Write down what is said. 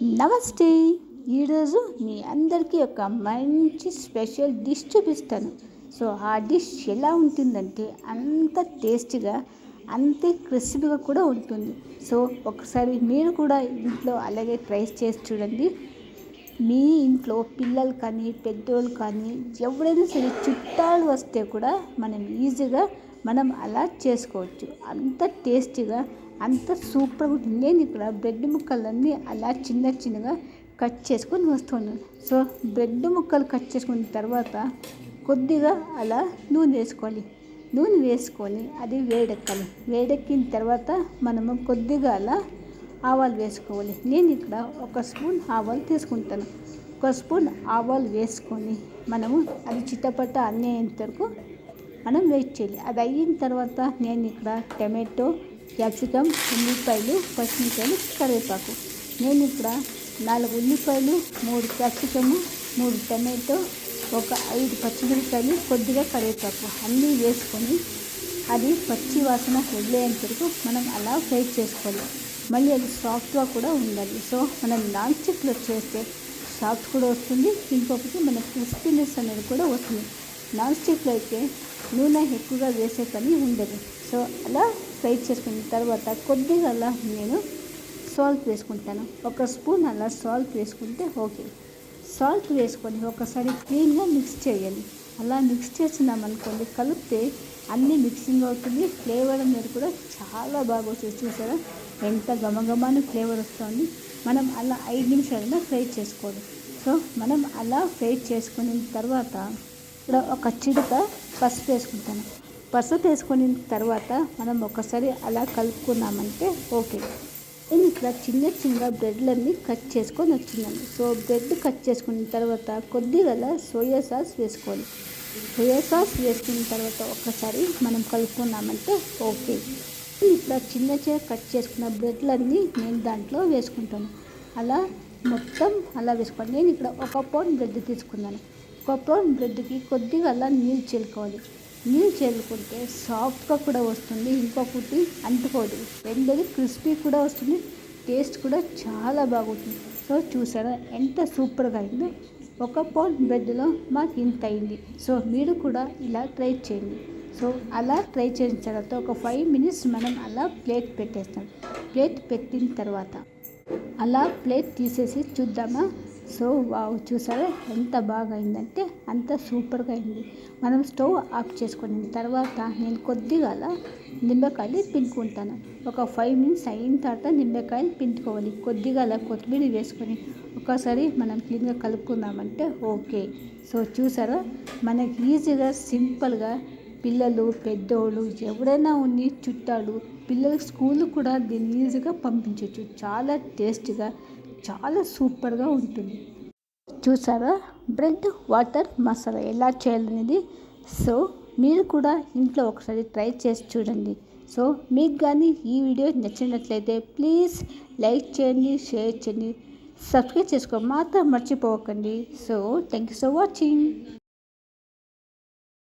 నమస్తే. ఈరోజు మీ అందరికీ ఒక మంచి స్పెషల్ డిష్ చూపిస్తాను. సో ఆ డిష్ ఎలా ఉంటుందంటే అంత టేస్టీగా, అంతే క్రిస్పీగా కూడా ఉంటుంది. సో ఒకసారి మీరు కూడా ఇంట్లో అలాగే ట్రై చేసి చూడండి. మీ ఇంట్లో పిల్లలు కానీ పెద్దోళ్ళు కానీ ఎవరైనా సరే చుట్టాలు వస్తే కూడా ఈజీగా అలా చేసుకోవచ్చు. అంత టేస్టీగా, అంత సూపర్గా ఉంటుంది. నేను ఇక్కడ బ్రెడ్ ముక్కలన్నీ అలా చిన్నగా కట్ చేసుకొని వస్తున్నాను. సో బ్రెడ్ ముక్కలు కట్ చేసుకున్న తర్వాత కొద్దిగా అలా నూనె వేసుకోవాలి. నూనె వేసుకొని అది వేడెక్కాలి. వేడెక్కిన తర్వాత కొద్దిగా అలా ఆవాలు వేసుకోవాలి. నేను ఇక్కడ 1 స్పూన్ ఆవాలు తీసుకుంటాను. 1 స్పూన్ ఆవాలు వేసుకొని అది చిట్టపట్ట అయ్యేంత వరకు వెయిట్ చేయాలి. అది అయిన తర్వాత నేను ఇక్కడ టమాటో, క్యాప్సికమ్, ఉల్లిపాయలు, పచ్చిమిరపకాయలు, కరివేపాకు, నేను ఇక్కడ 4 ఉల్లిపాయలు, 3 క్యాప్సికము, 3 టమాటో, ఒక 5 పచ్చిమిరపకాయలు, కొద్దిగా కరివేపాకు అన్నీ వేసుకొని అది పచ్చి వాసన వదిలేంత వరకు అలా ఫ్రై చేసుకోవాలి. మళ్ళీ అది సాఫ్ట్గా కూడా ఉండాలి. సో నాన్ స్టిక్లో చేస్తే సాఫ్ట్ కూడా వస్తుంది, ఇంకొకటి క్రిస్పీనెస్ అనేది కూడా వస్తుంది. నాన్ స్టిక్లో అయితే నూనె ఎక్కువగా వేసే పని ఉండదు. సో అలా ఫ్రై చేసుకున్న తర్వాత కొద్దిగా అలా నేను సాల్ట్ వేసుకుంటాను. 1 స్పూన్ అలా సాల్ట్ వేసుకుంటే ఓకే. సాల్ట్ వేసుకొని ఒకసారి క్లీన్గా మిక్స్ చేయాలి. అలా మిక్స్ చేసినామనుకోండి, కలిపితే అన్నీ మిక్సింగ్ అవుతుంది. ఫ్లేవర్ అనేది కూడా చాలా బాగా వస్తుంది. చూసారా ఎంత గమగమాని ఫ్లేవర్ వస్తుంది. అలా 5 నిమిషాలైనా ఫ్రై చేసుకోవాలి. సో అలా ఫ్రై చేసుకున్న తర్వాత ఇక్కడ ఒక చిడక పసుపు వేసుకుంటాను. పసుపు వేసుకున్న తర్వాత ఒకసారి అలా కలుపుకున్నామంటే ఓకే. నేను ఇక్కడ చిన్న బ్రెడ్లన్నీ కట్ చేసుకొని వచ్చినాను. సో బ్రెడ్ కట్ చేసుకున్న తర్వాత కొద్దిగా అలా సోయా సాస్ వేసుకోవాలి. సోయా సాస్ వేసుకున్న తర్వాత ఒకసారి కలుపుకున్నామంటే ఓకే. ఇక్కడ చిన్న కట్ చేసుకున్న బ్రెడ్లన్నీ నేను దాంట్లో వేసుకుంటాను. అలా మొత్తం అలా వేసుకోవాలి. నేను ఇక్కడ 1 పౌండ్ బ్రెడ్ తీసుకున్నాను. 1 పౌండ్ బ్రెడ్కి కొద్దిగా అలా నీళ్ళు చల్లుకోవాలి. నీళ్ళు చల్లుకుంటే సాఫ్ట్గా కూడా వస్తుంది, ఇంకొకటి అంటుకోదు, రెండోది క్రిస్పీ కూడా వస్తుంది, టేస్ట్ కూడా చాలా బాగుంటుంది. సో చూసారా ఎంత సూపర్గా అయిందో. 1 పౌండ్ బ్రెడ్లో మాకు ఇంత అయింది. సో మీరు కూడా ఇలా ట్రై చేయండి. సో అలా ట్రై చేసిన తర్వాత ఒక 5 మినిట్స్ అలా ప్లేట్ పెట్టేస్తాం. ప్లేట్ పెట్టిన తర్వాత అలా ప్లేట్ తీసేసి చూద్దామా. సో వావ్, చూసారా ఎంత బాగా అయిందంటే అంత సూపర్గా అయింది. స్టవ్ ఆఫ్ చేసుకున్న తర్వాత నేను కొద్దిగా అలా నిమ్మకాయలు పిండుకుంటాను. ఒక 5 మినిట్స్ అయిన తర్వాత నిమ్మకాయలు పిండుకోవాలి. కొద్దిగా అలా కొత్తిమీర వేసుకొని ఒకసారి క్లీన్గా కలుపుకుందామంటే ఓకే. సో చూసారా ఈజీగా సింపుల్గా పిల్లలు పెద్దోళ్ళు ఎవరైనా ఉన్ని చుట్టాలు పిల్లలకి స్కూల్ కూడా దీన్ని ఈజీగా పంపించవచ్చు. చాలా టేస్టీగా, చాలా సూపర్గా ఉంటుంది. చూసారా బ్రెడ్ వాటర్ మసాలా ఎలా చేయాలనేది. సో మీరు కూడా ఇంట్లో ఒకసారి ట్రై చేసి చూడండి. సో మీకు కానీ ఈ వీడియో నచ్చినట్లయితే ప్లీజ్ లైక్ చేయండి, షేర్ చేయండి, సబ్స్క్రైబ్ చేసుకో మాత్రం మర్చిపోకండి. So thank you for watching.